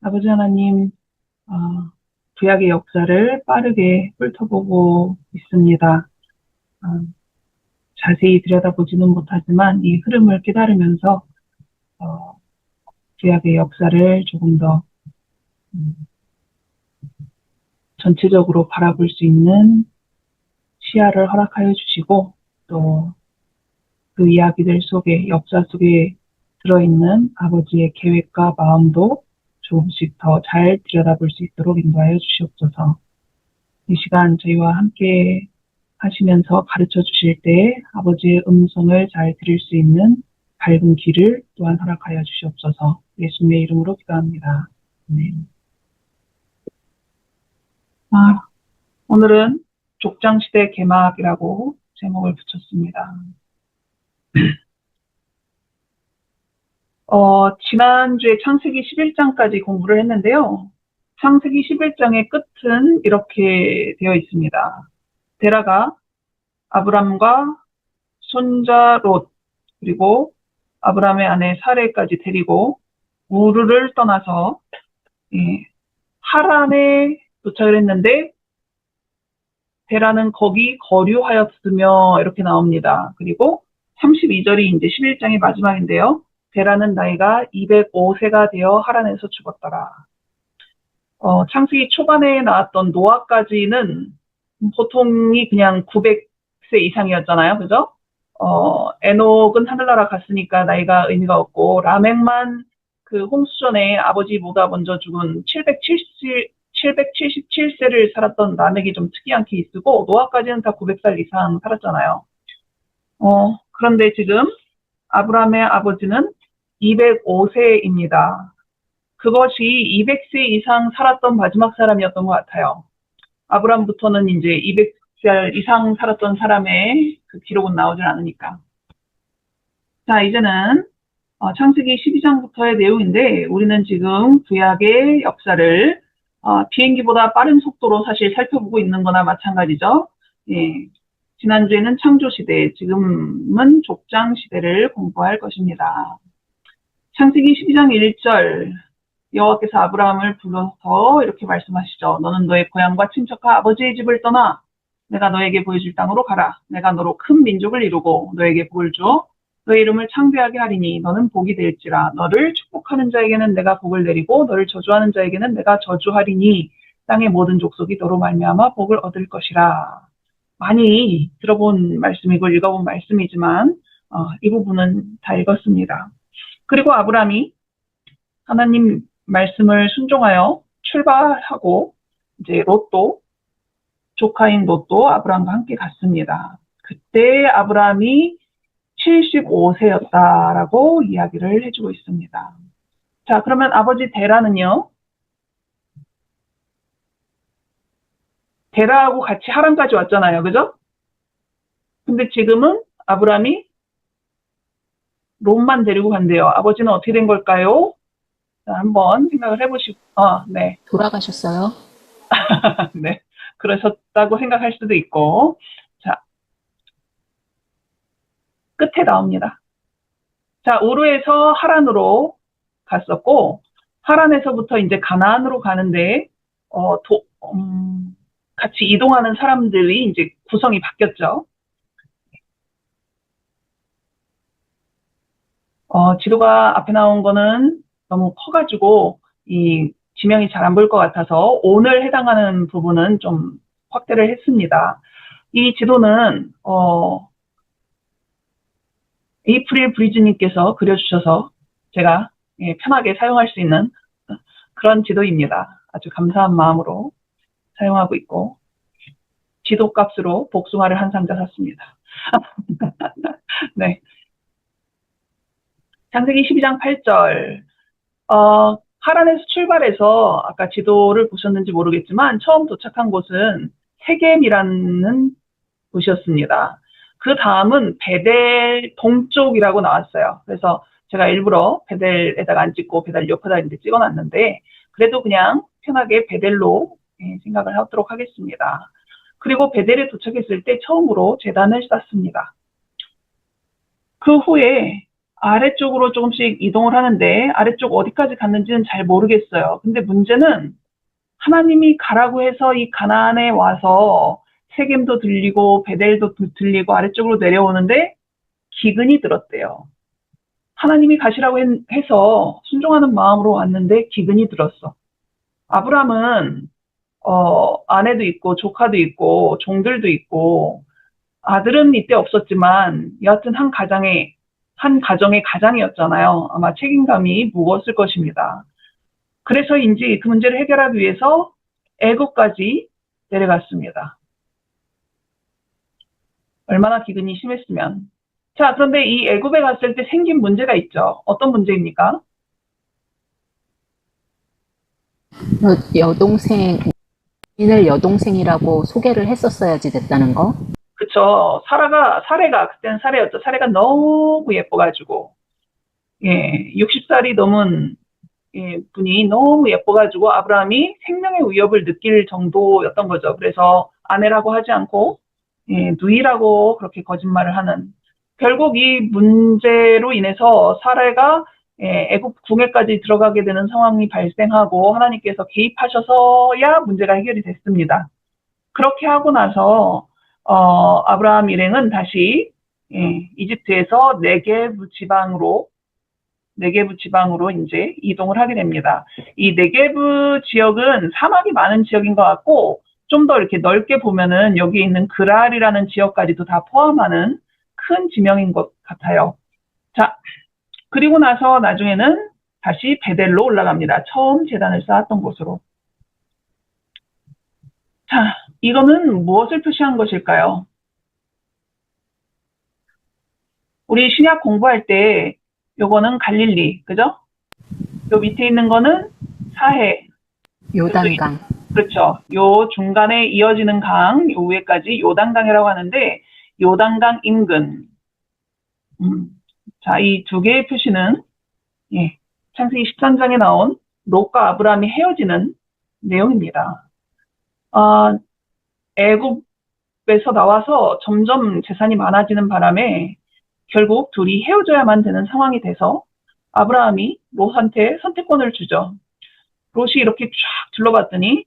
아버지 하나님, 어, 구약의 역사를 빠르게 훑어보고 있습니다. 어, 자세히 들여다보지는 못하지만 이 흐름을 깨달으면서 어, 구약의 역사를 조금 더 음, 전체적으로 바라볼 수 있는 시야를 허락하여 주시고 또 그 이야기들 속에 역사 속에 들어있는 아버지의 계획과 마음도 조금씩 더 잘 들여다볼 수 있도록 인도하여 주시옵소서. 이 시간 저희와 함께 하시면서 가르쳐 주실 때 아버지의 음성을 잘 들을 수 있는 밝은 길을 또한 허락하여 주시옵소서. 예수님의 이름으로 기도합니다. 네. 오늘은 족장시대 개막이라고 제목을 붙였습니다. 지난주에 창세기 11장까지 공부를 했는데요. 창세기 11장의 끝은 이렇게 되어 있습니다. 데라가 아브람과 손자 롯 그리고 아브람의 아내 사레까지 데리고 우르를 떠나서 하란에 도착을 했는데 데라는 거기 거류하였으며 이렇게 나옵니다. 그리고 32절이 이제 11장의 마지막인데요. 데라는 나이가 205세가 되어 하란에서 죽었더라. 창세기 초반에 나왔던 노아까지는 보통이 그냥 900세 이상이었잖아요. 그죠? 에녹은 하늘나라 갔으니까 나이가 의미가 없고, 라멕만 그 홍수전에 아버지보다 먼저 죽은 777세를 살았던 라멕이 좀 특이한 케이스고, 노아까지는 다 900살 이상 살았잖아요. 그런데 지금 아브라함의 아버지는 205세입니다. 그것이 200세 이상 살았던 마지막 사람이었던 것 같아요. 아브람부터는 이제 200살 이상 살았던 사람의 그 기록은 나오질 않으니까. 자, 이제는 창세기 12장부터의 내용인데 우리는 지금 구약의 역사를 비행기보다 빠른 속도로 사실 살펴보고 있는 거나 마찬가지죠. 예. 지난주에는 창조시대, 지금은 족장시대를 공부할 것입니다. 창세기 12장 1절 여호와께서 아브라함을 불러서 이렇게 말씀하시죠. 너는 너의 고향과 친척과 아버지의 집을 떠나 내가 너에게 보여줄 땅으로 가라. 내가 너로 큰 민족을 이루고 너에게 복을 주어 너의 이름을 창대하게 하리니 너는 복이 될지라. 너를 축복하는 자에게는 내가 복을 내리고 너를 저주하는 자에게는 내가 저주하리니 땅의 모든 족속이 너로 말미암아 복을 얻을 것이라. 많이 들어본 말씀이고 읽어본 말씀이지만 이 부분은 다 읽었습니다. 그리고 아브라함이 하나님 말씀을 순종하여 출발하고 이제 롯도 조카인 롯도 아브라함과 함께 갔습니다. 그때 아브라함이 75세였다라고 이야기를 해주고 있습니다. 자, 그러면 아버지 데라는요. 데라하고 같이 하란까지 왔잖아요. 그죠? 근데 지금은 아브라함이 롯만 데리고 간대요. 아버지는 어떻게 된 걸까요? 자, 한번 생각을 해보시고, 네. 돌아가셨어요? 네. 그러셨다고 생각할 수도 있고, 자, 끝에 나옵니다. 자, 우르에서 하란으로 갔었고, 하란에서부터 이제 가나안으로 가는데, 같이 이동하는 사람들이 이제 구성이 바뀌었죠. 지도가 앞에 나온 거는 너무 커가지고, 이 지명이 잘 안 보일 것 같아서, 오늘 해당하는 부분은 좀 확대를 했습니다. 이 지도는, 에이프릴 브리즈님께서 그려주셔서 제가 편하게 사용할 수 있는 그런 지도입니다. 아주 감사한 마음으로 사용하고 있고 지도 값으로 복숭아를 한 상자 샀습니다. 네. 창세기 12장 8절 하란에서 출발해서 아까 지도를 보셨는지 모르겠지만 처음 도착한 곳은 세겜이라는 곳이었습니다. 그 다음은 베델 동쪽이라고 나왔어요. 그래서 제가 일부러 베델에다가 안 찍고 베델 옆에다 이제 찍어놨는데 그래도 그냥 편하게 베델로 생각을 하도록 하겠습니다. 그리고 베델에 도착했을 때 처음으로 제단을 쌓습니다. 그 후에 아래쪽으로 조금씩 이동을 하는데 아래쪽 어디까지 갔는지는 잘 모르겠어요. 근데 문제는 하나님이 가라고 해서 이 가나안에 와서 세겜도 들리고 베델도 들리고 아래쪽으로 내려오는데 기근이 들었대요. 하나님이 가시라고 해서 순종하는 마음으로 왔는데 기근이 들었어. 아브람은 아내도 있고 조카도 있고 종들도 있고 아들은 이때 없었지만 여하튼 한 가정의 가장이었잖아요. 아마 책임감이 무거웠을 것입니다. 그래서인지 그 문제를 해결하기 위해서 애굽까지 내려갔습니다. 얼마나 기근이 심했으면. 자, 그런데 이 애굽에 갔을 때 생긴 문제가 있죠. 어떤 문제입니까? 여동생, 인을 여동생이라고 소개를 했었어야지 됐다는 거? 그쵸. 그때는 사례였죠. 사례가 너무 예뻐가지고, 예, 60살이 넘은 예, 분이 너무 예뻐가지고 아브라함이 생명의 위협을 느낄 정도였던 거죠. 그래서 아내라고 하지 않고 예, 누이라고 그렇게 거짓말을 하는. 결국 이 문제로 인해서 사라가 예, 애굽 궁에까지 들어가게 되는 상황이 발생하고 하나님께서 개입하셔서야 문제가 해결이 됐습니다. 그렇게 하고 나서 아브라함 일행은 다시 예, 이집트에서 네게브 지방으로 이제 이동을 하게 됩니다. 이 네게브 지역은 사막이 많은 지역인 것 같고 좀 더 이렇게 넓게 보면은 여기 있는 그랄이라는 지역까지도 다 포함하는 큰 지명인 것 같아요. 자, 그리고 나서 나중에는 다시 베델로 올라갑니다. 처음 제단을 쌓았던 곳으로. 자, 이거는 무엇을 표시한 것일까요? 우리 신약 공부할 때 요거는 갈릴리, 그죠? 요 밑에 있는 거는 사해. 요단강. 그렇죠. 요 중간에 이어지는 강, 요 위에까지 요단강이라고 하는데 요단강 인근. 자, 이 두 개의 표시는 예, 창세기 13장에 나온 롯과 아브라함이 헤어지는 내용입니다. 아, 애굽에서 나와서 점점 재산이 많아지는 바람에 결국 둘이 헤어져야만 되는 상황이 돼서 아브라함이 롯한테 선택권을 주죠. 롯이 이렇게 쫙 둘러봤더니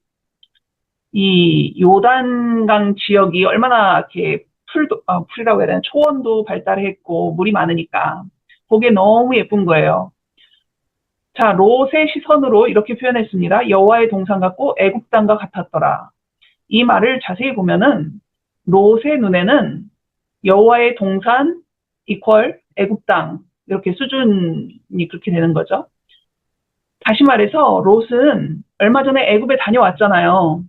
이 요단강 지역이 얼마나 이렇게 풀이라고 해야 되나, 초원도 발달했고, 물이 많으니까, 그게 너무 예쁜 거예요. 자, 롯의 시선으로 이렇게 표현했습니다. 여호와의 동산 같고 애굽 땅과 같았더라. 이 말을 자세히 보면은, 롯의 눈에는 여호와의 동산 이퀄 애굽 땅, 이렇게 수준이 그렇게 되는 거죠. 다시 말해서, 롯은 얼마 전에 애굽에 다녀왔잖아요.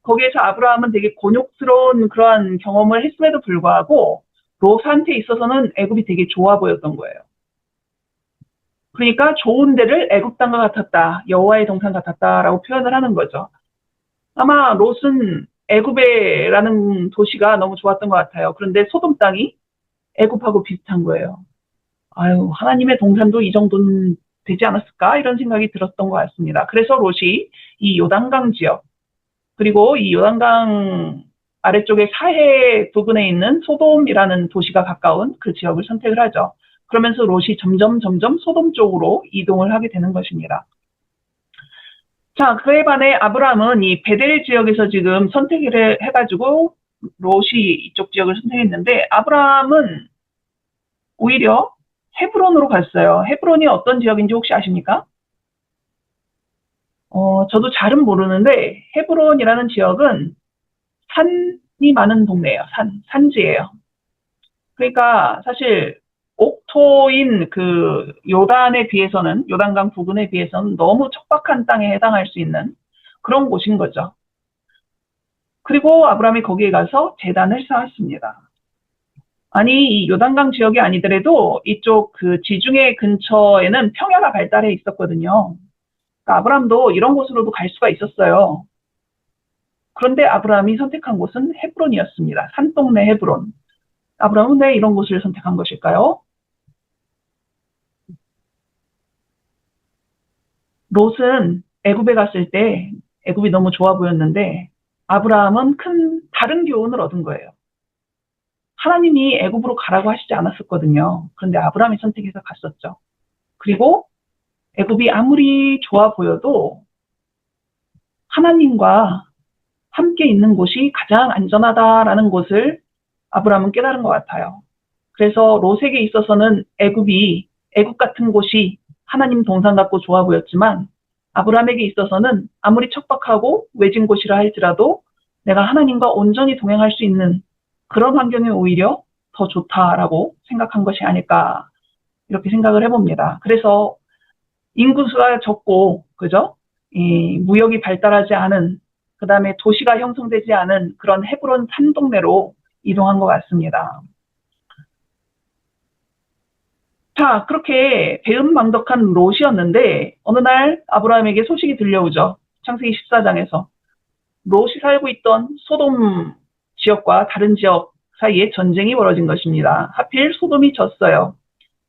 거기에서 아브라함은 되게 곤욕스러운 그러한 경험을 했음에도 불구하고 롯한테 있어서는 애굽이 되게 좋아 보였던 거예요. 그러니까 좋은 데를 애굽 땅과 같았다, 여호와의 동산 같았다라고 표현을 하는 거죠. 아마 롯은 애굽에라는 도시가 너무 좋았던 것 같아요. 그런데 소돔 땅이 애굽하고 비슷한 거예요. 아유, 하나님의 동산도 이 정도는 되지 않았을까? 이런 생각이 들었던 것 같습니다. 그래서 롯이 이 요단강 지역, 그리고 이 요단강 아래쪽에 사해 부근에 있는 소돔이라는 도시가 가까운 그 지역을 선택을 하죠. 그러면서 롯이 점점 소돔 쪽으로 이동을 하게 되는 것입니다. 자, 그에 반해 아브라함은 이 베델 지역에서 지금 선택을 해가지고 롯이 이쪽 지역을 선택했는데 아브라함은 오히려 헤브론으로 갔어요. 헤브론이 어떤 지역인지 혹시 아십니까? 저도 잘은 모르는데 헤브론이라는 지역은 산이 많은 동네예요. 산지예요. 그러니까 사실 옥토인 그 요단에 비해서는, 요단강 부근에 비해서는 너무 척박한 땅에 해당할 수 있는 그런 곳인 거죠. 그리고 아브라함이 거기에 가서 제단을 쌓았습니다. 아니, 이 요단강 지역이 아니더라도 이쪽 그 지중해 근처에는 평야가 발달해 있었거든요. 그러니까 아브라함도 이런 곳으로도 갈 수가 있었어요. 그런데 아브라함이 선택한 곳은 헤브론이었습니다. 산동네 헤브론. 아브라함은 왜 이런 곳을 선택한 것일까요? 롯은 애굽에 갔을 때 애굽이 너무 좋아 보였는데 아브라함은 큰 다른 교훈을 얻은 거예요. 하나님이 애굽으로 가라고 하시지 않았었거든요. 그런데 아브라함이 선택해서 갔었죠. 그리고 애굽이 아무리 좋아 보여도 하나님과 함께 있는 곳이 가장 안전하다라는 것을 아브라함은 깨달은 것 같아요. 그래서 롯에게 있어서는 애굽 같은 곳이 하나님 동산 같고 좋아 보였지만 아브라함에게 있어서는 아무리 척박하고 외진 곳이라 할지라도 내가 하나님과 온전히 동행할 수 있는 그런 환경이 오히려 더 좋다라고 생각한 것이 아닐까 이렇게 생각을 해봅니다. 그래서 인구수가 적고 그죠? 이 무역이 발달하지 않은 그다음에 도시가 형성되지 않은 그런 헤브론 산동네로 이동한 것 같습니다. 자, 그렇게 배은망덕한 롯이었는데 어느 날 아브라함에게 소식이 들려오죠. 창세기 14장에서 롯이 살고 있던 소돔 지역과 다른 지역 사이에 전쟁이 벌어진 것입니다. 하필 소돔이 졌어요.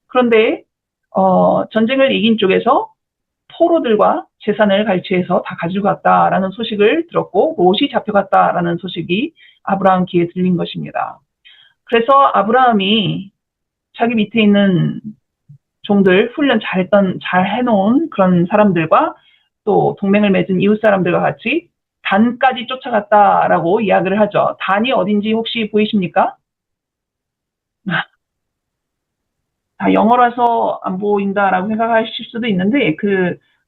그런데 전쟁을 이긴 쪽에서 포로들과 재산을 갈취해서 다 가지고 갔다라는 소식을 들었고 롯이 잡혀갔다라는 소식이 아브라함 귀에 들린 것입니다. 그래서 아브라함이 자기 밑에 있는 종들 훈련 잘 해놓은 그런 사람들과 또 동맹을 맺은 이웃 사람들과 같이 단까지 쫓아갔다라고 이야기를 하죠. 단이 어딘지 혹시 보이십니까? 다 영어라서 안 보인다라고 생각하실 수도 있는데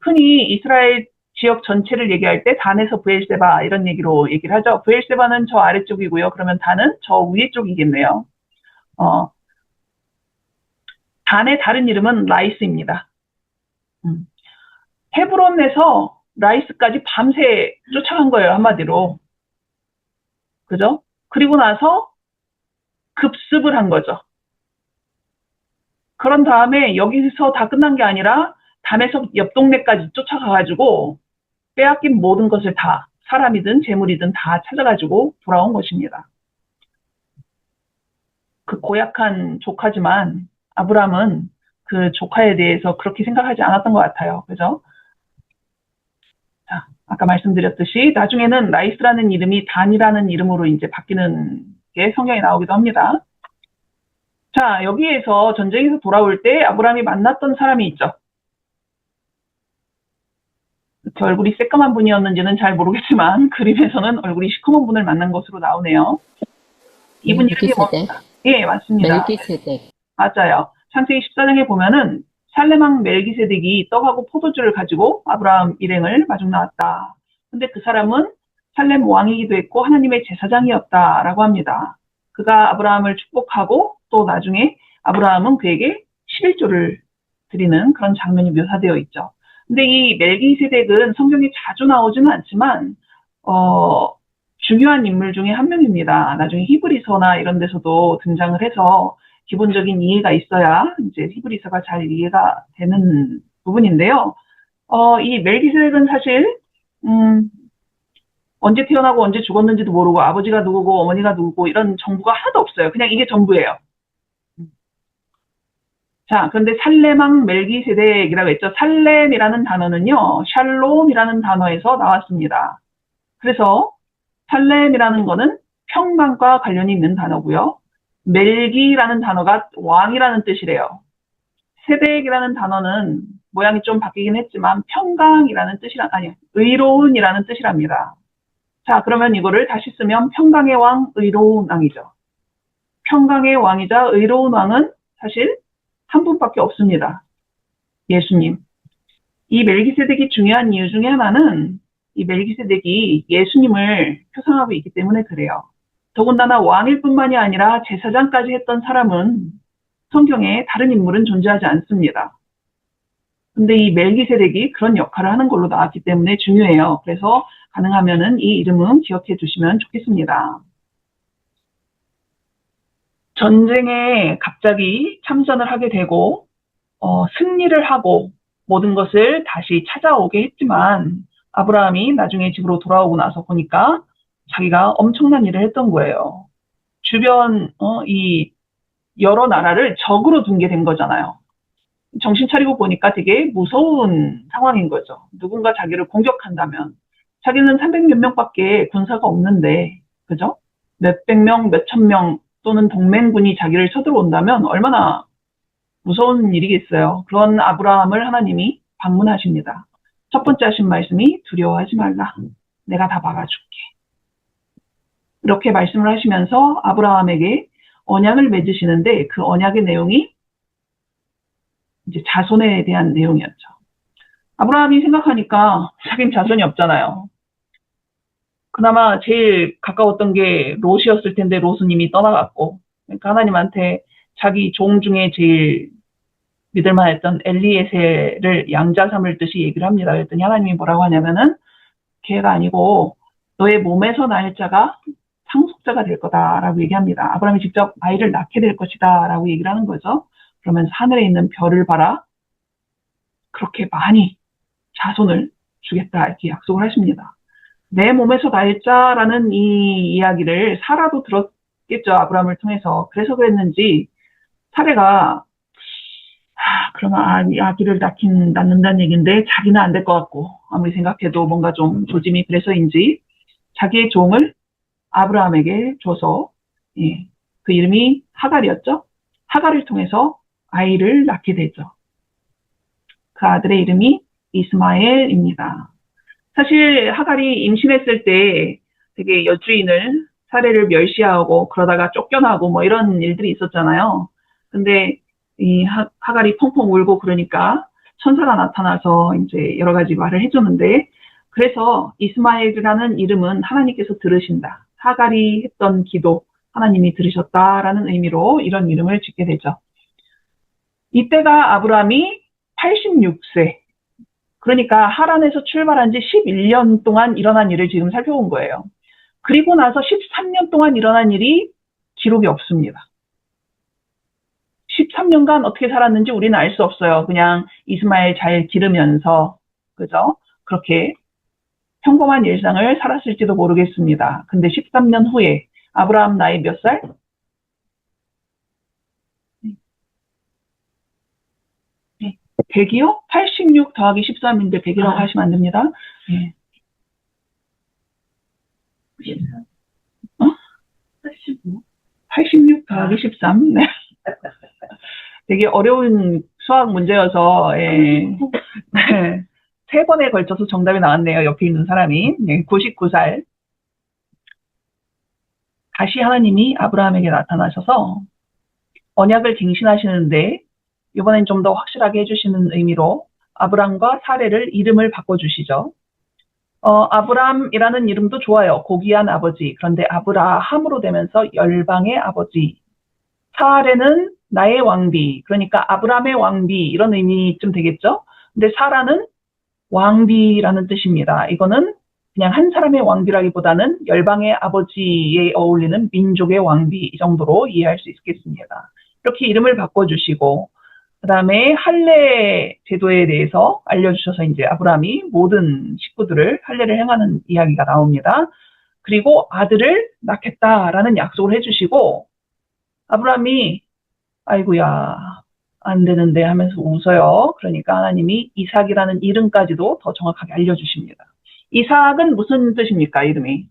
흔히 이스라엘 지역 전체를 얘기할 때 단에서 브엘세바 이런 얘기를 하죠. 브엘세바는 저 아래쪽이고요. 그러면 단은 저 위에 쪽이겠네요. 단의 다른 이름은 라이스입니다. 헤브론에서 라이스까지 밤새 쫓아간 거예요. 한마디로. 그죠? 그리고 나서 급습을 한 거죠. 그런 다음에 여기서 다 끝난 게 아니라 단에서 옆 동네까지 쫓아가가지고 빼앗긴 모든 것을 다 사람이든 재물이든 다 찾아가지고 돌아온 것입니다. 그 고약한 조카지만 아브람은 그 조카에 대해서 그렇게 생각하지 않았던 것 같아요. 그죠? 자, 아까 말씀드렸듯이 나중에는 라이스라는 이름이 단이라는 이름으로 이제 바뀌는 게 성경에 나오기도 합니다. 자, 여기에서 전쟁에서 돌아올 때 아브람이 만났던 사람이 있죠. 그 얼굴이 새까만 분이었는지는 잘 모르겠지만 그림에서는 얼굴이 시커먼 분을 만난 것으로 나오네요. 이분 이름이 뭡니까? 예, 맞습니다. 멜기세덱. 맞아요. 창세기 14장에 보면은 살레망 멜기세덱이 떡하고 포도주를 가지고 아브라함 일행을 마중 나왔다. 근데 그 사람은 살렘 왕이기도 했고 하나님의 제사장이었다라고 합니다. 그가 아브라함을 축복하고 또 나중에 아브라함은 그에게 11조를 드리는 그런 장면이 묘사되어 있죠. 근데 이 멜기세덱은 성경에 자주 나오지는 않지만 중요한 인물 중에 한 명입니다. 나중에 히브리서나 이런 데서도 등장을 해서 기본적인 이해가 있어야 이제 히브리서가 잘 이해가 되는 부분인데요. 이 멜기세덱은 사실 언제 태어나고 언제 죽었는지도 모르고 아버지가 누구고 어머니가 누구고 이런 정보가 하나도 없어요. 그냥 이게 전부예요. 자, 그런데 살레망 멜기세덱이라고 했죠. 살렘이라는 단어는요, 샬롬이라는 단어에서 나왔습니다. 그래서 살렘이라는 거는 평강과 관련이 있는 단어고요. 멜기라는 단어가 왕이라는 뜻이래요. 세덱이라는 단어는 모양이 좀 바뀌긴 했지만 평강이라는 의로운이라는 뜻이랍니다. 자, 그러면 이거를 다시 쓰면 평강의 왕, 의로운 왕이죠. 평강의 왕이자 의로운 왕은 사실 한 분밖에 없습니다. 예수님. 이 멜기세덱이 중요한 이유 중에 하나는 이 멜기세덱이 예수님을 표상하고 있기 때문에 그래요. 더군다나 왕일 뿐만이 아니라 제사장까지 했던 사람은 성경에 다른 인물은 존재하지 않습니다. 근데 이 멜기세덱이 그런 역할을 하는 걸로 나왔기 때문에 중요해요. 그래서 가능하면은 이 이름은 기억해 두시면 좋겠습니다. 전쟁에 갑자기 참전을 하게 되고 승리를 하고 모든 것을 다시 찾아오게 했지만 아브라함이 나중에 집으로 돌아오고 나서 보니까 자기가 엄청난 일을 했던 거예요. 주변 이 여러 나라를 적으로 둔 게 된 거잖아요. 정신 차리고 보니까 되게 무서운 상황인 거죠. 누군가 자기를 공격한다면 자기는 300몇 명밖에 군사가 없는데 그죠? 몇백 명, 몇천 명 또는 동맹군이 자기를 쳐들어온다면 얼마나 무서운 일이겠어요. 그런 아브라함을 하나님이 방문하십니다. 첫 번째 하신 말씀이 두려워하지 말라. 내가 다 막아줄게. 이렇게 말씀을 하시면서 아브라함에게 언약을 맺으시는데 그 언약의 내용이 이제 자손에 대한 내용이었죠. 아브라함이 생각하니까 자기는 자손이 없잖아요. 그나마 제일 가까웠던 게 롯이었을 텐데 롯은 이미 떠나갔고, 그러니까 하나님한테 자기 종 중에 제일 믿을만했던 엘리에셀을 양자 삼을 듯이 얘기를 합니다. 그랬더니 하나님이 뭐라고 하냐면은 걔가 아니고 너의 몸에서 날 자가 상속자가 될 거다라고 얘기합니다. 아브라함이 직접 아이를 낳게 될 것이다라고 얘기를 하는 거죠. 그러면서 하늘에 있는 별을 봐라. 그렇게 많이 자손을 주겠다 이렇게 약속을 하십니다. 내 몸에서 날 자라는 이 이야기를 사라도 들었겠죠. 아브라함을 통해서. 그래서 그랬는지 사례가 그러면 아기를 낳는다는 얘기인데 자기는 안 될 것 같고 아무리 생각해도 뭔가 좀 조짐이 그래서인지 자기의 종을 아브라함에게 줘서 그 이름이 하갈이었죠. 하갈을 통해서 아이를 낳게 되죠. 그 아들의 이름이 이스마엘입니다. 사실 하갈이 임신했을 때 되게 여주인을 사례를 멸시하고 그러다가 쫓겨나고 뭐 이런 일들이 있었잖아요. 근데 이 하갈이 펑펑 울고 그러니까 천사가 나타나서 이제 여러 가지 말을 해줬는데 그래서 이스마엘이라는 이름은 하나님께서 들으신다. 하갈이 했던 기도 하나님이 들으셨다라는 의미로 이런 이름을 짓게 되죠. 이때가 아브라함이 86세. 그러니까 하란에서 출발한 지 11년 동안 일어난 일을 지금 살펴본 거예요. 그리고 나서 13년 동안 일어난 일이 기록이 없습니다. 13년간 어떻게 살았는지 우리는 알 수 없어요. 그냥 이스마엘 잘 기르면서, 그죠? 그렇게 평범한 일상을 살았을지도 모르겠습니다. 근데 13년 후에 아브라함 나이 몇 살? 100이요? 86 더하기 13인데 100이라고 하시면 안 됩니다. 네. 86 더하기 13. 네. 되게 어려운 수학 문제여서 네. 3번에 걸쳐서 정답이 나왔네요. 옆에 있는 사람이. 네, 99살. 다시 하나님이 아브라함에게 나타나셔서 언약을 갱신하시는데 이번엔 좀 더 확실하게 해주시는 의미로 아브람과 사레를 이름을 바꿔주시죠. 아브람이라는 이름도 좋아요. 고귀한 아버지. 그런데 아브라함으로 되면서 열방의 아버지. 사레는 나의 왕비. 그러니까 아브람의 왕비 이런 의미쯤 되겠죠. 근데 사라는 왕비라는 뜻입니다. 이거는 그냥 한 사람의 왕비라기보다는 열방의 아버지에 어울리는 민족의 왕비 이 정도로 이해할 수 있겠습니다. 이렇게 이름을 바꿔주시고 그 다음에 할례 제도에 대해서 알려주셔서 이제 아브라함이 모든 식구들을 할례를 행하는 이야기가 나옵니다. 그리고 아들을 낳겠다라는 약속을 해주시고 아브라함이 아이고야 안 되는데 하면서 웃어요. 그러니까 하나님이 이삭이라는 이름까지도 더 정확하게 알려주십니다. 이삭은 무슨 뜻입니까? 이름이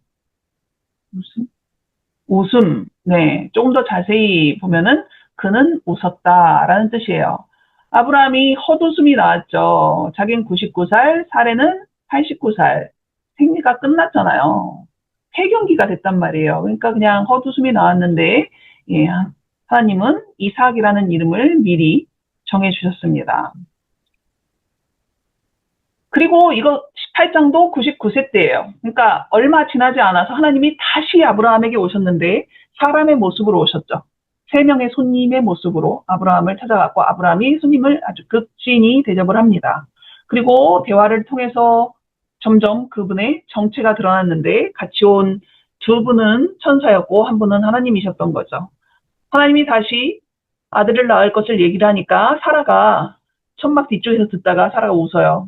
웃음. 네, 조금 더 자세히 보면은 그는 웃었다라는 뜻이에요. 아브라함이 헛웃음이 나왔죠. 자기는 99살, 사레는 89살. 생리가 끝났잖아요. 폐경기가 됐단 말이에요. 그러니까 그냥 헛웃음이 나왔는데 예, 하나님은 이삭이라는 이름을 미리 정해주셨습니다. 그리고 이거 18장도 99세 때예요. 그러니까 얼마 지나지 않아서 하나님이 다시 아브라함에게 오셨는데 사람의 모습으로 오셨죠. 3명의 손님의 모습으로 아브라함을 찾아갔고 아브라함이 손님을 아주 극진히 대접을 합니다. 그리고 대화를 통해서 점점 그분의 정체가 드러났는데 같이 온 2분은 천사였고 1분은 하나님이셨던 거죠. 하나님이 다시 아들을 낳을 것을 얘기를 하니까 사라가 천막 뒤쪽에서 듣다가 사라가 웃어요.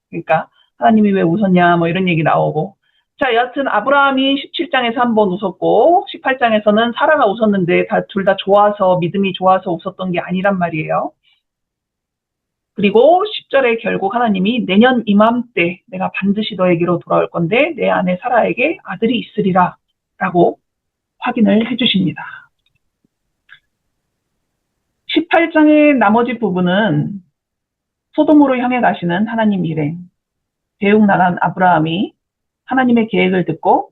그러니까 하나님이 왜 웃었냐 뭐 이런 얘기 나오고 자 여하튼 아브라함이 17장에서 1번 웃었고 18장에서는 사라가 웃었는데 둘 다 좋아서 믿음이 좋아서 웃었던 게 아니란 말이에요. 그리고 10절에 결국 하나님이 내년 이맘때 내가 반드시 너에게로 돌아올 건데 내 아내 사라에게 아들이 있으리라 라고 확인을 해주십니다. 18장의 나머지 부분은 소돔으로 향해 가시는 하나님 일행, 대육 나간 아브라함이 하나님의 계획을 듣고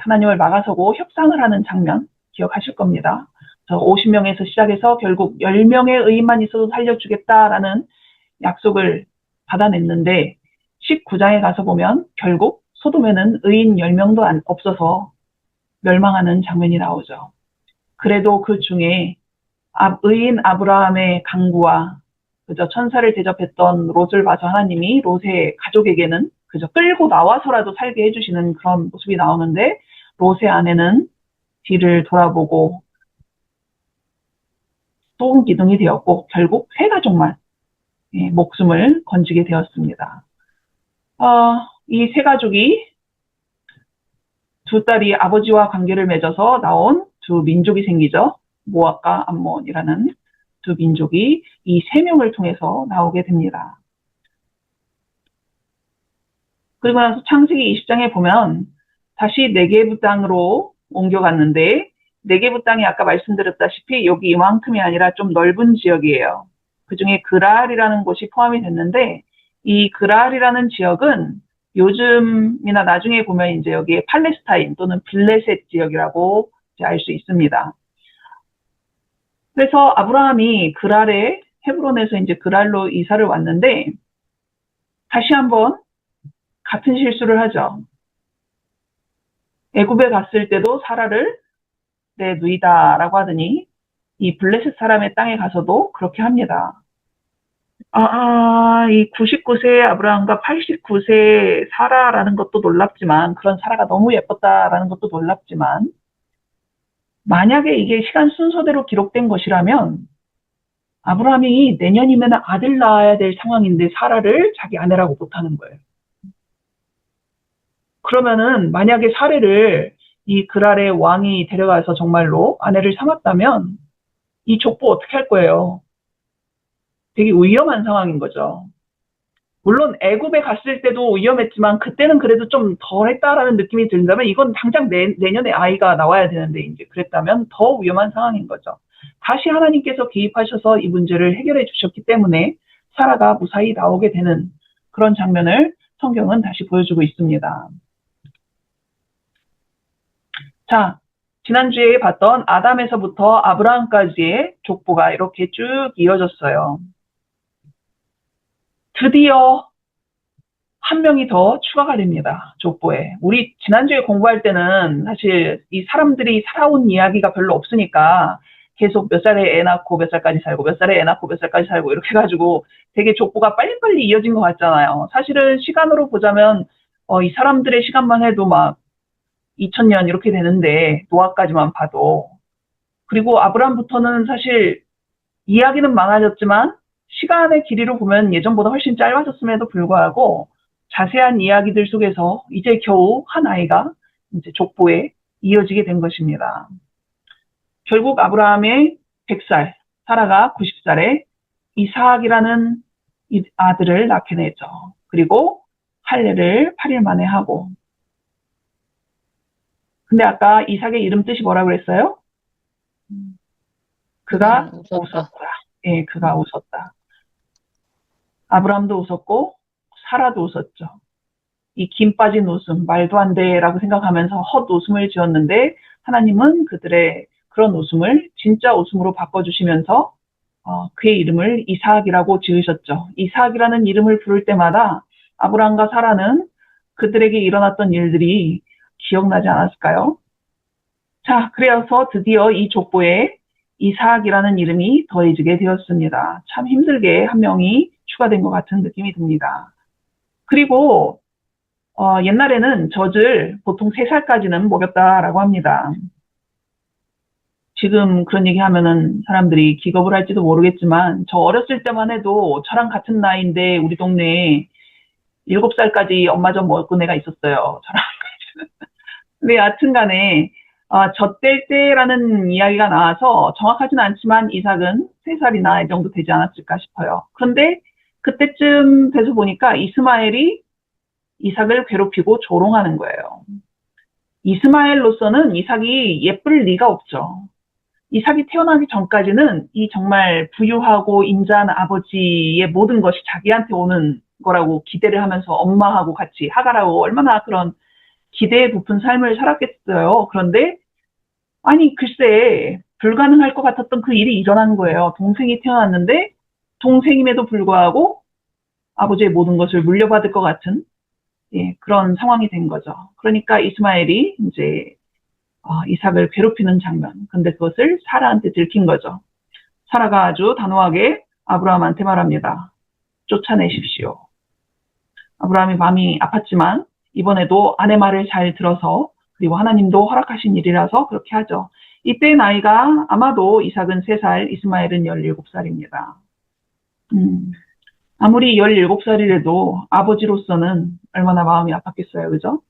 하나님을 막아서고 협상을 하는 장면 기억하실 겁니다. 50명에서 시작해서 결국 10명의 의인만 있어도 살려주겠다라는 약속을 받아냈는데 19장에 가서 보면 결국 소돔에는 의인 10명도 없어서 멸망하는 장면이 나오죠. 그래도 그 중에 의인 아브라함의 강구와 그저 천사를 대접했던 롯을 봐서 하나님이 롯의 가족에게는 그저 끌고 나와서라도 살게 해주시는 그런 모습이 나오는데 롯의 아내는 뒤를 돌아보고 소금기둥이 되었고 결국 세 가족만 목숨을 건지게 되었습니다. 이 세 가족이 두 딸이 아버지와 관계를 맺어서 나온 두 민족이 생기죠. 모압과 암몬이라는 두 민족이 이 세 명을 통해서 나오게 됩니다. 그리고 나서 창세기 20장에 보면 다시 네게브 땅으로 옮겨갔는데 네게브 땅이 아까 말씀드렸다시피 여기 이만큼이 아니라 좀 넓은 지역이에요. 그중에 그랄이라는 곳이 포함이 됐는데 이 그랄이라는 지역은 요즘이나 나중에 보면 이제 여기에 팔레스타인 또는 블레셋 지역이라고 알 수 있습니다. 그래서 아브라함이 그랄에 헤브론에서 이제 그랄로 이사를 왔는데 다시 한번 같은 실수를 하죠. 애굽에 갔을 때도 사라를 내 누이다라고 하더니 이 블레셋 사람의 땅에 가서도 그렇게 합니다. 이 99세 아브라함과 89세 사라라는 것도 놀랍지만 그런 사라가 너무 예뻤다라는 것도 놀랍지만 만약에 이게 시간 순서대로 기록된 것이라면 아브라함이 내년이면 아들 낳아야 될 상황인데 사라를 자기 아내라고 못하는 거예요. 그러면은 만약에 사례를 이 그랄의 왕이 데려가서 정말로 아내를 삼았다면 이 족보 어떻게 할 거예요? 되게 위험한 상황인 거죠. 물론 애굽에 갔을 때도 위험했지만 그때는 그래도 좀 덜했다라는 느낌이 든다면 이건 당장 내년에 아이가 나와야 되는데 이제 그랬다면 더 위험한 상황인 거죠. 다시 하나님께서 개입하셔서 이 문제를 해결해 주셨기 때문에 사라가 무사히 나오게 되는 그런 장면을 성경은 다시 보여주고 있습니다. 자, 지난주에 봤던 아담에서부터 아브라함까지의 족보가 이렇게 쭉 이어졌어요. 드디어 한 명이 더 추가가 됩니다. 족보에. 우리 지난주에 공부할 때는 사실 이 사람들이 살아온 이야기가 별로 없으니까 계속 몇 살에 애 낳고 몇 살까지 살고 몇 살에 애 낳고 몇 살까지 살고 이렇게 해가지고 되게 족보가 빨리빨리 이어진 것 같잖아요. 사실은 시간으로 보자면 이 사람들의 시간만 해도 막 2000년 이렇게 되는데 노아까지만 봐도 그리고 아브라함부터는 사실 이야기는 많아졌지만 시간의 길이로 보면 예전보다 훨씬 짧아졌음에도 불구하고 자세한 이야기들 속에서 이제 겨우 한 아이가 이제 족보에 이어지게 된 것입니다. 결국 아브라함의 100살, 사라가 90살에 이삭이라는 아들을 낳게 되죠. 그리고 할례를 8일 만에 하고 근데 아까 이삭의 이름 뜻이 뭐라고 그랬어요? 그가 웃었다. 예, 그가 웃었다. 아브라함도 웃었고 사라도 웃었죠. 이 김 빠진 웃음, 말도 안 돼라고 생각하면서 헛 웃음을 지었는데 하나님은 그들의 그런 웃음을 진짜 웃음으로 바꿔주시면서 그의 이름을 이삭이라고 지으셨죠. 이삭이라는 이름을 부를 때마다 아브라함과 사라는 그들에게 일어났던 일들이 기억나지 않았을까요? 자, 그래서 드디어 이 족보에 이삭이라는 이름이 더해지게 되었습니다. 참 힘들게 한 명이 추가된 것 같은 느낌이 듭니다. 그리고 옛날에는 젖을 보통 3살까지는 먹였다라고 합니다. 지금 그런 얘기 하면은 사람들이 기겁을 할지도 모르겠지만 저 어렸을 때만 해도 저랑 같은 나이인데 우리 동네에 7살까지 엄마 젖 먹은 애가 있었어요. 저랑. 근데 여하튼 간에 젖될 때라는 이야기가 나와서 정확하진 않지만 이삭은 3살이나 이 정도 되지 않았을까 싶어요. 그런데 그때쯤 돼서 보니까 이스마엘이 이삭을 괴롭히고 조롱하는 거예요. 이스마엘로서는 이삭이 예쁠 리가 없죠. 이삭이 태어나기 전까지는 이 정말 부유하고 인자한 아버지의 모든 것이 자기한테 오는 거라고 기대를 하면서 엄마하고 같이 하갈하고 얼마나 그런 기대에 부푼 삶을 살았겠어요. 그런데 아니 글쎄 불가능할 것 같았던 그 일이 일어난 거예요. 동생이 태어났는데 동생임에도 불구하고 아버지의 모든 것을 물려받을 것 같은 그런 상황이 된 거죠. 그러니까 이스마엘이 이제 이삭을 괴롭히는 장면. 근데 그것을 사라한테 들킨 거죠. 사라가 아주 단호하게 아브라함한테 말합니다. 쫓아내십시오. 아브라함이 마음이 아팠지만 이번에도 아내 말을 잘 들어서 그리고 하나님도 허락하신 일이라서 그렇게 하죠. 이때 나이가 아마도 이삭은 3살, 이스마엘은 17살입니다. 아무리 17살이라도 아버지로서는 얼마나 마음이 아팠겠어요. 그죠?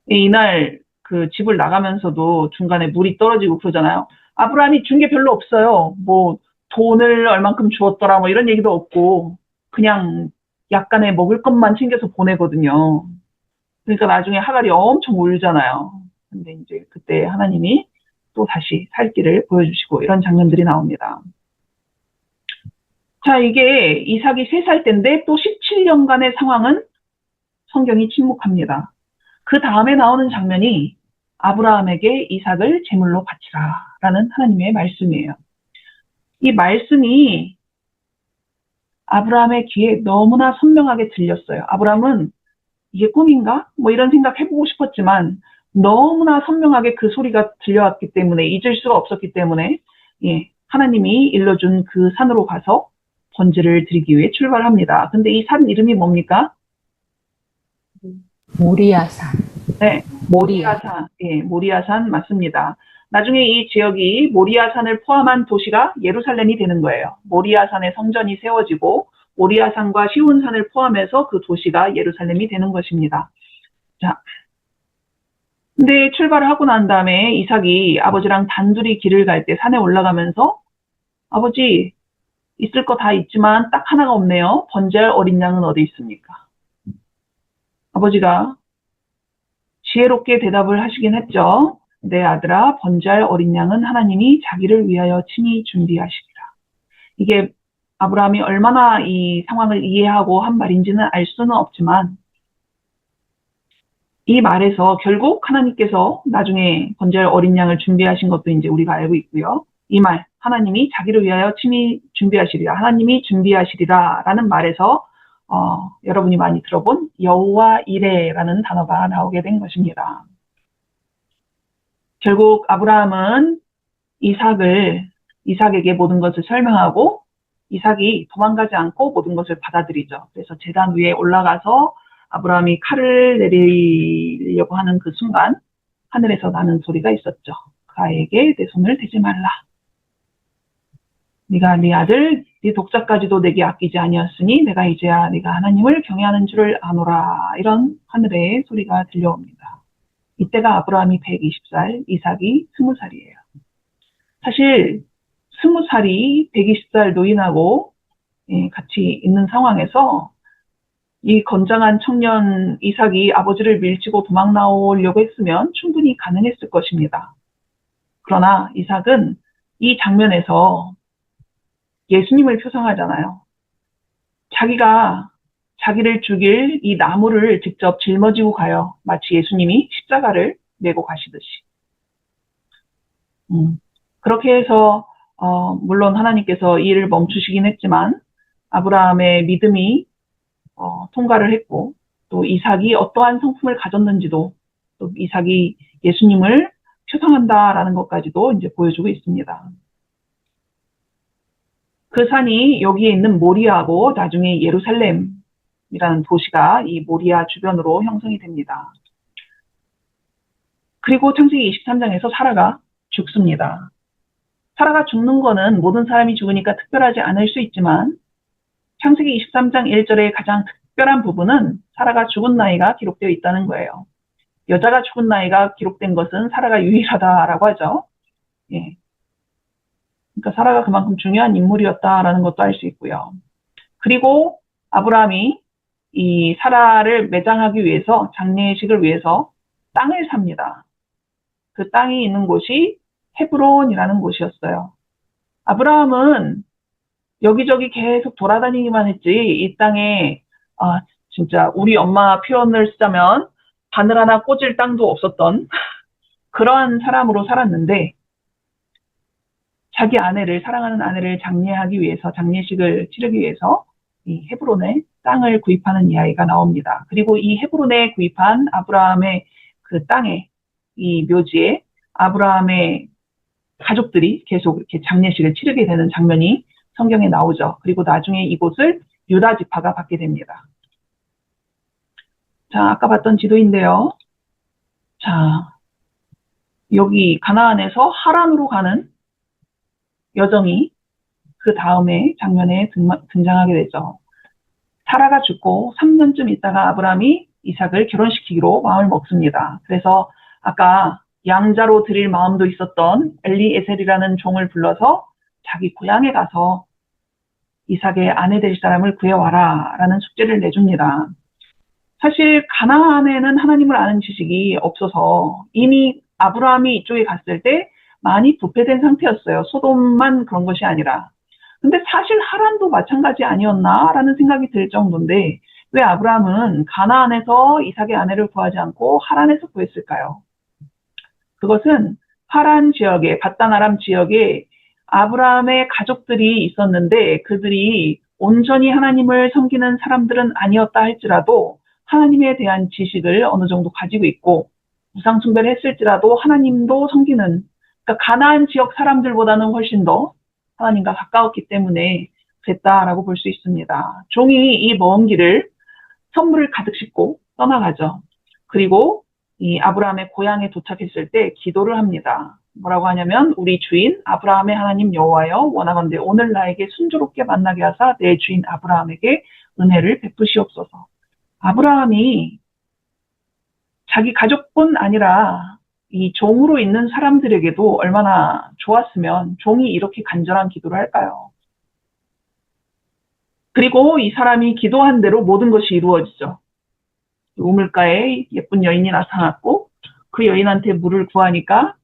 이날 그 집을 나가면서도 중간에 물이 떨어지고 그러잖아요. 아브라함이 준 게 별로 없어요. 뭐 돈을 얼만큼 주었더라 뭐 이런 얘기도 없고 그냥 약간의 먹을 것만 챙겨서 보내거든요. 그러니까 나중에 하갈이 엄청 울잖아요. 근데 이제 그때 하나님이 또 다시 살 길을 보여주시고 이런 장면들이 나옵니다. 자, 이게 이삭이 3살 때인데 또 17년간의 상황은 성경이 침묵합니다. 그 다음에 나오는 장면이 아브라함에게 이삭을 제물로 바치라 라는 하나님의 말씀이에요. 이 말씀이 아브라함의 귀에 너무나 선명하게 들렸어요. 아브라함은 이게 꿈인가? 뭐 이런 생각 해보고 싶었지만 너무나 선명하게 그 소리가 들려왔기 때문에 잊을 수가 없었기 때문에 하나님이 일러준 그 산으로 가서 번제를 드리기 위해 출발합니다. 근데 이 산 이름이 뭡니까? 모리아산. 네, 모리아산. 모리아산 맞습니다. 나중에 이 지역이 모리아산을 포함한 도시가 예루살렘이 되는 거예요. 모리아산에 성전이 세워지고 모리아산과 시온산을 포함해서 그 도시가 예루살렘이 되는 것입니다. 자, 근데 출발을 하고 난 다음에 이삭이 아버지랑 단둘이 길을 갈 때 산에 올라가면서 아버지 있을 거 다 있지만 딱 하나가 없네요. 번제할 어린 양은 어디 있습니까? 아버지가 지혜롭게 대답을 하시긴 했죠. 내 아들아, 번제할 어린 양은 하나님이 자기를 위하여 친히 준비하시리라. 이게 아브라함이 얼마나 이 상황을 이해하고 한 말인지는 알 수는 없지만 이 말에서 결국 하나님께서 나중에 번제할 어린 양을 준비하신 것도 이제 우리가 알고 있고요. 이 말, 하나님이 자기를 위하여 친히 준비하시리라. 하나님이 준비하시리라 라는 말에서 여러분이 많이 들어본 여호와 이레라는 단어가 나오게 된 것입니다. 결국 아브라함은 이삭에게 모든 것을 설명하고 이삭이 도망가지 않고 모든 것을 받아들이죠. 그래서 제단 위에 올라가서 아브라함이 칼을 내리려고 하는 그 순간 하늘에서 나는 소리가 있었죠. 그 아이에게 내 손을 대지 말라. 네가 네 아들, 네 독자까지도 내게 아끼지 아니었으니 내가 이제야 네가 하나님을 경외하는 줄을 아노라. 이런 하늘의 소리가 들려옵니다. 이때가 아브라함이 120살, 이삭이 20살이에요. 사실 20살이 120살 노인하고 같이 있는 상황에서 이 건장한 청년 이삭이 아버지를 밀치고 도망 나오려고 했으면 충분히 가능했을 것입니다. 그러나 이삭은 이 장면에서 예수님을 표상하잖아요. 자기가 자기를 죽일 이 나무를 직접 짊어지고 가요. 마치 예수님이 십자가를 메고 가시듯이. 그렇게 해서 물론 하나님께서 이 일을 멈추시긴 했지만 아브라함의 믿음이 통과를 했고 또 이삭이 어떠한 성품을 가졌는지도 또 이삭이 예수님을 표상한다라는 것까지도 이제 보여주고 있습니다. 그 산이 여기에 있는 모리아하고 나중에 예루살렘이라는 도시가 이 모리아 주변으로 형성이 됩니다. 그리고 창세기 23장에서 사라가 죽습니다. 사라가 죽는 거는 모든 사람이 죽으니까 특별하지 않을 수 있지만 창세기 23장 1절의 가장 특별한 부분은 사라가 죽은 나이가 기록되어 있다는 거예요. 여자가 죽은 나이가 기록된 것은 사라가 유일하다라고 하죠. 그러니까 사라가 그만큼 중요한 인물이었다라는 것도 알 수 있고요. 그리고 아브라함이 이 사라를 매장하기 위해서 장례식을 위해서 땅을 삽니다. 그 땅이 있는 곳이 헤브론이라는 곳이었어요. 아브라함은 여기저기 계속 돌아다니기만 했지 이 땅에 진짜 우리 엄마 표현을 쓰자면 바늘 하나 꽂을 땅도 없었던 그러한 사람으로 살았는데 자기 아내를 사랑하는 아내를 장례하기 위해서 장례식을 치르기 위해서 이 헤브론에 땅을 구입하는 이야기가 나옵니다. 그리고 이 헤브론에 구입한 아브라함의 그 땅에 이 묘지에 아브라함의 가족들이 계속 이렇게 장례식을 치르게 되는 장면이 성경에 나오죠. 그리고 나중에 이곳을 유다 지파가 받게 됩니다. 자, 아까 봤던 지도인데요. 자, 여기 가나안에서 하란으로 가는 여정이 그 다음에 장면에 등장하게 되죠. 사라가 죽고 3년쯤 있다가 아브라함이 이삭을 결혼시키기로 마음을 먹습니다. 그래서 아까 양자로 드릴 마음도 있었던 엘리에셀이라는 종을 불러서 자기 고향에 가서 이삭의 아내 될 사람을 구해와라 라는 숙제를 내줍니다. 사실 가나안에는 하나님을 아는 지식이 없어서 이미 아브라함이 이쪽에 갔을 때 많이 부패된 상태였어요. 소돔만 그런 것이 아니라. 근데 사실 하란도 마찬가지 아니었나라는 생각이 들 정도인데 왜 아브라함은 가나안에서 이삭의 아내를 구하지 않고 하란에서 구했을까요? 그것은 하란 지역에 밧단 아람 지역에 아브라함의 가족들이 있었는데 그들이 온전히 하나님을 섬기는 사람들은 아니었다 할지라도 하나님에 대한 지식을 어느 정도 가지고 있고 우상 숭배를 했을지라도 하나님도 섬기는 그러니까 가나안 지역 사람들보다는 훨씬 더 하나님과 가까웠기 때문에 그랬다라고 볼 수 있습니다. 종이 이 먼 길을 선물을 가득 싣고 떠나가죠. 그리고 이 아브라함의 고향에 도착했을 때 기도를 합니다. 뭐라고 하냐면 우리 주인 아브라함의 하나님 여호와여 원하건대 오늘 나에게 순조롭게 만나게 하사 내 주인 아브라함에게 은혜를 베푸시옵소서. 아브라함이 자기 가족뿐 아니라 이 종으로 있는 사람들에게도 얼마나 좋았으면 종이 이렇게 간절한 기도를 할까요? 그리고 이 사람이 기도한 대로 모든 것이 이루어지죠. 우물가에 예쁜 여인이 나타났고 그 여인한테 물을 구하니까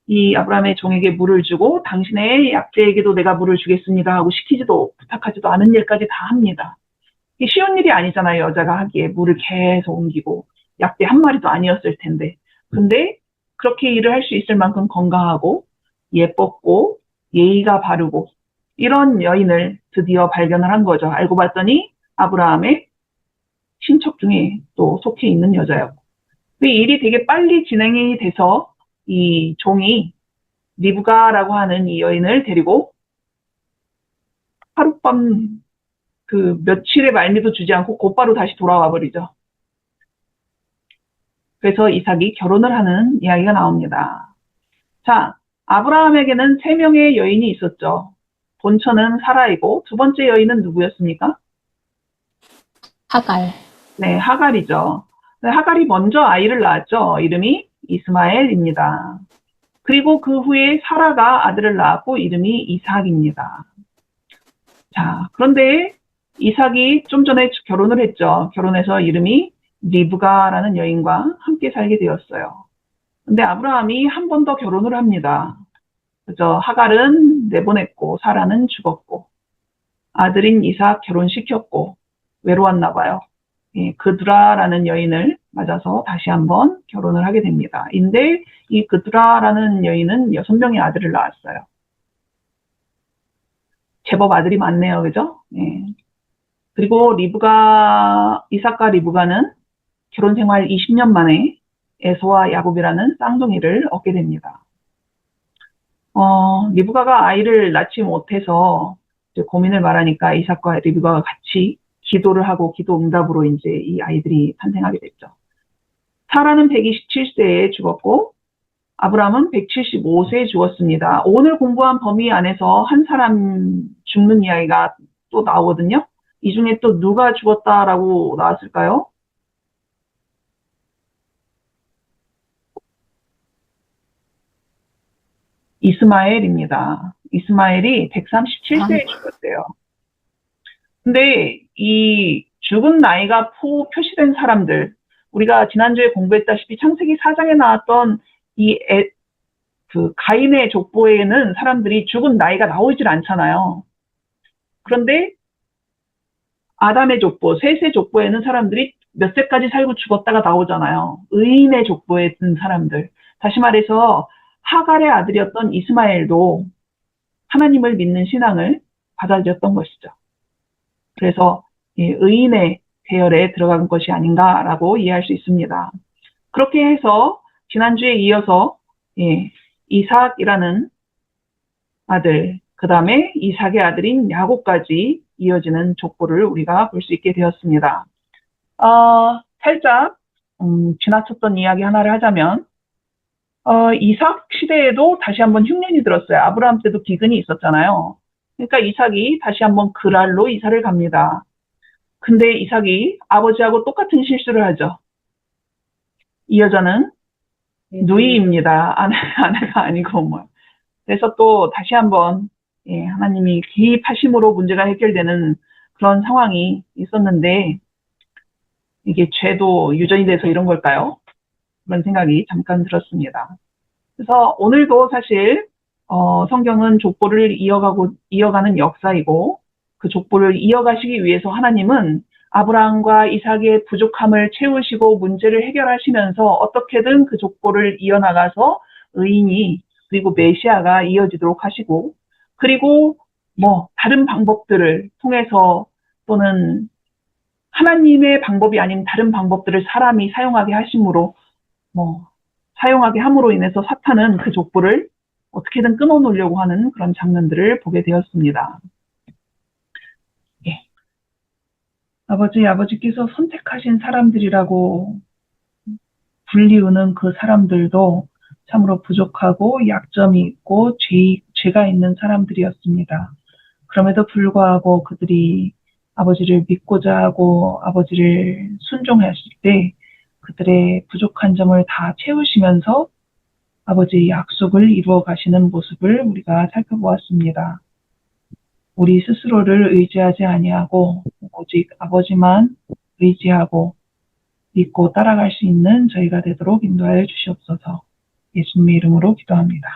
이 아브라함의 종에게 물을 주고 당신의 약대에게도 내가 물을 주겠습니다 하고 시키지도 부탁하지도 않은 일까지 다 합니다. 이게 쉬운 일이 아니잖아요. 여자가 하기에 물을 계속 옮기고 약대 한 마리도 아니었을 텐데. 근데 그렇게 일을 할 수 있을 만큼 건강하고 예뻤고 예의가 바르고 이런 여인을 드디어 발견을 한 거죠. 알고 봤더니 아브라함의 친척 중에 또 속해 있는 여자였고. 그 일이 되게 빨리 진행이 돼서 이 종이 리브가라고 하는 이 여인을 데리고 하룻밤 그 며칠의 말미도 주지 않고 곧바로 다시 돌아와 버리죠. 그래서 이삭이 결혼을 하는 이야기가 나옵니다. 자, 아브라함에게는 3명의 여인이 있었죠. 본처는 사라이고 두 번째 여인은 누구였습니까? 하갈. 네, 하갈이죠. 하갈이 먼저 아이를 낳았죠. 이름이 이스마엘입니다. 그리고 그 후에 사라가 아들을 낳았고 이름이 이삭입니다. 자, 그런데 이삭이 좀 전에 결혼을 했죠. 결혼해서 이름이 리브가라는 여인과 함께 살게 되었어요. 근데 아브라함이 한 번 더 결혼을 합니다. 그죠? 하갈은 내보냈고 사라는 죽었고 아들인 이삭 결혼시켰고 외로웠나 봐요. 예, 그드라라는 여인을 맞아서 다시 한번 결혼을 하게 됩니다. 근데 이 그드라라는 여인은 6명의 아들을 낳았어요. 제법 아들이 많네요. 그죠? 예. 그리고 이삭과 리브가는 결혼 생활 20년 만에 에서와 야곱이라는 쌍둥이를 얻게 됩니다. 리브가가 아이를 낳지 못해서 이제 고민을 말하니까 이삭과 리브가가 같이 기도를 하고 기도 응답으로 이제 이 아이들이 탄생하게 됐죠. 사라는 127세에 죽었고 아브라함은 175세에 죽었습니다. 오늘 공부한 범위 안에서 한 사람 죽는 이야기가 또 나오거든요. 이 중에 또 누가 죽었다라고 나왔을까요? 이스마엘입니다. 이스마엘이 137세에 죽었대요. 근데 이 죽은 나이가 표시된 사람들, 우리가 지난주에 공부했다시피 창세기 4장에 나왔던 이 그 가인의 족보에는 사람들이 죽은 나이가 나오질 않잖아요. 그런데 아담의 족보, 셋의 족보에는 사람들이 몇 세까지 살고 죽었다가 나오잖아요. 의인의 족보에 든 사람들. 다시 말해서 하갈의 아들이었던 이스마엘도 하나님을 믿는 신앙을 받아들였던 것이죠. 그래서 의인의 계열에 들어간 것이 아닌가라고 이해할 수 있습니다. 그렇게 해서 지난주에 이어서 이삭이라는 아들, 그 다음에 이삭의 아들인 야곱까지 이어지는 족보를 우리가 볼 수 있게 되었습니다. 살짝 지나쳤던 이야기 하나를 하자면 이삭 시대에도 다시 한번 흉년이 들었어요. 아브라함 때도 기근이 있었잖아요. 그러니까 이삭이 다시 한번 그랄로 이사를 갑니다. 근데 이삭이 아버지하고 똑같은 실수를 하죠. 이 여자는 누이입니다. 아내가 아니고 뭐. 그래서 또 다시 한번 하나님이 개입하심으로 문제가 해결되는 그런 상황이 있었는데 이게 죄도 유전이 돼서 이런 걸까요? 그런 생각이 잠깐 들었습니다. 그래서 오늘도 사실 성경은 족보를 이어가는 역사이고 그 족보를 이어가시기 위해서 하나님은 아브라함과 이삭의 부족함을 채우시고 문제를 해결하시면서 어떻게든 그 족보를 이어나가서 의인이 그리고 메시아가 이어지도록 하시고 그리고 뭐 다른 방법들을 통해서 또는 하나님의 방법이 아닌 다른 방법들을 사람이 사용하게 하심으로 사용하게 함으로 인해서 사탄은 그 족보를 어떻게든 끊어놓으려고 하는 그런 장면들을 보게 되었습니다. 아버지께서 선택하신 사람들이라고 불리우는 그 사람들도 참으로 부족하고 약점이 있고 죄가 있는 사람들이었습니다. 그럼에도 불구하고 그들이 아버지를 믿고자 하고 아버지를 순종하실 때 그들의 부족한 점을 다 채우시면서 아버지의 약속을 이루어 가시는 모습을 우리가 살펴보았습니다. 우리 스스로를 의지하지 아니하고 오직 아버지만 의지하고 믿고 따라갈 수 있는 저희가 되도록 인도하여 주시옵소서. 예수님의 이름으로 기도합니다.